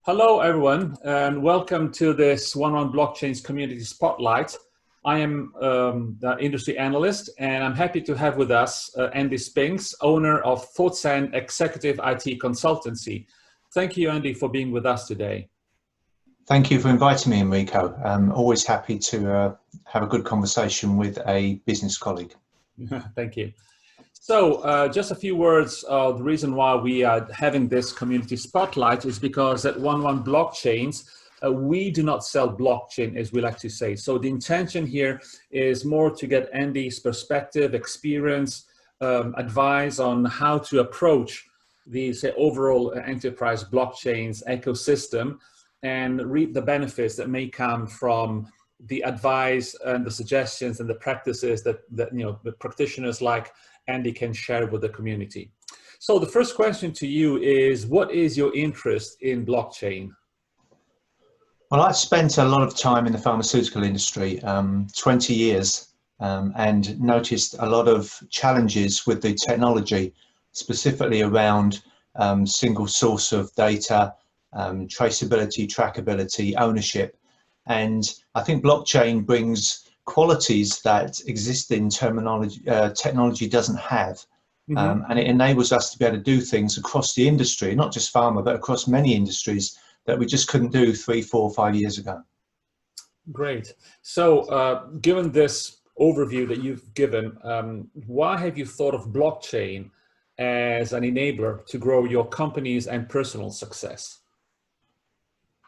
Hello, everyone, and welcome to this One Blockchain's Community Spotlight. I am the industry analyst, and I'm happy to have with us Andy Spinks, owner of Thoughtsand Executive IT Consultancy. Thank you, Andy, for being with us today. Thank you for inviting me, Enrico. I'm always happy to have a good conversation with a business colleague. Thank you. So just a few words. The reason why we are having this community spotlight is because at One Blockchains, we do not sell blockchain, as we like to say. So the intention here is more to get Andy's perspective, experience, advice on how to approach the overall enterprise blockchains ecosystem and reap the benefits that may come from the advice and the suggestions and the practices that the practitioners like Andy can share with the community. So the first question to you is, what is your interest in blockchain? Well, I've spent a lot of time in the pharmaceutical industry, 20 years, and noticed a lot of challenges with the technology, specifically around single source of data, traceability, trackability, ownership. And I think blockchain brings qualities that existing technology doesn't have. And it enables us to be able to do things across the industry, not just pharma, but across many industries that we just couldn't do 3, 4, 5 years ago. Great. So given this overview that you've given, why have you thought of blockchain as an enabler to grow your company's and personal success?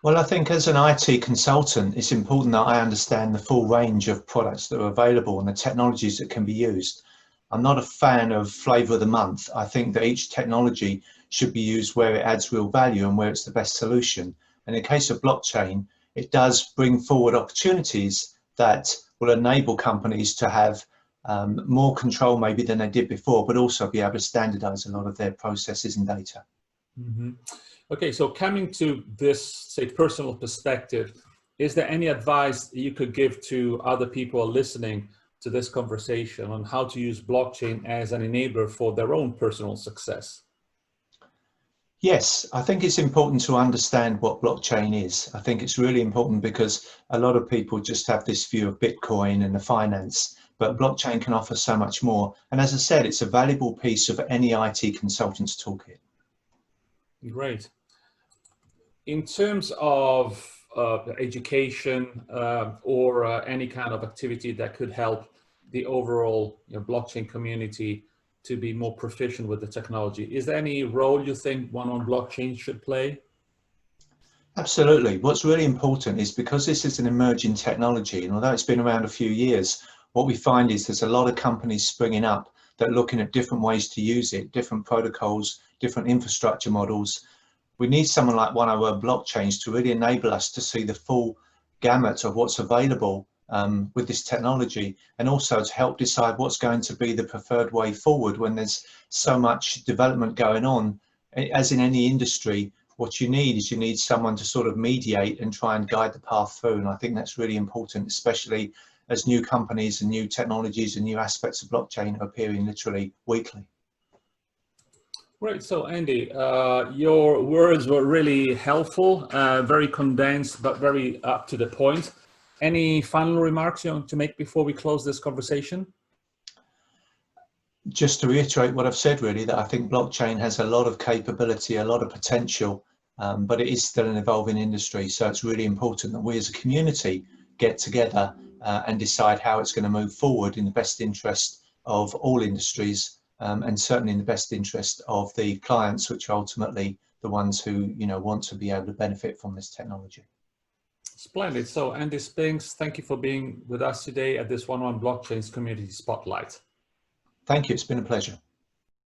Well, I think as an IT consultant, it's important that I understand the full range of products that are available and the technologies that can be used. I'm not a fan of flavor of the month. I think that each technology should be used where it adds real value and where it's the best solution. And in the case of blockchain, it does bring forward opportunities that will enable companies to have more control maybe than they did before, but also be able to standardize a lot of their processes and data. Okay, so coming to this, say, personal perspective, is there any advice you could give to other people listening to this conversation on how to use blockchain as an enabler for their own personal success? Yes, I think it's important to understand what blockchain is. I think it's really important because a lot of people just have this view of Bitcoin and the finance, but blockchain can offer so much more. And as I said, it's a valuable piece of any IT consultant's toolkit. Great. In terms of education or any kind of activity that could help the overall blockchain community to be more proficient with the technology, is there any role you think One Blockchain should play? Absolutely. What's really important is because this is an emerging technology, and although it's been around a few years, what we find is there's a lot of companies springing up that are looking at different ways to use it, different protocols, different infrastructure models. We need someone like One Blockchains to really enable us to see the full gamut of what's available with this technology, and also to help decide what's going to be the preferred way forward when there's so much development going on. As in any industry, what you need is someone to sort of mediate and try and guide the path through. And I think that's really important, especially as new companies and new technologies and new aspects of blockchain are appearing literally weekly. Great. So Andy, your words were really helpful, very condensed, but very up to the point. Any final remarks you want to make before we close this conversation? Just to reiterate what I've said, really, that I think blockchain has a lot of capability, a lot of potential, but it is still an evolving industry. So it's really important that we as a community get together and decide how it's going to move forward in the best interest of all industries. And certainly in the best interest of the clients, which are ultimately the ones who want to be able to benefit from this technology. Splendid. So Andy Spinks, thank you for being with us today at this One Blockchain's Community Spotlight. Thank you. It's been a pleasure.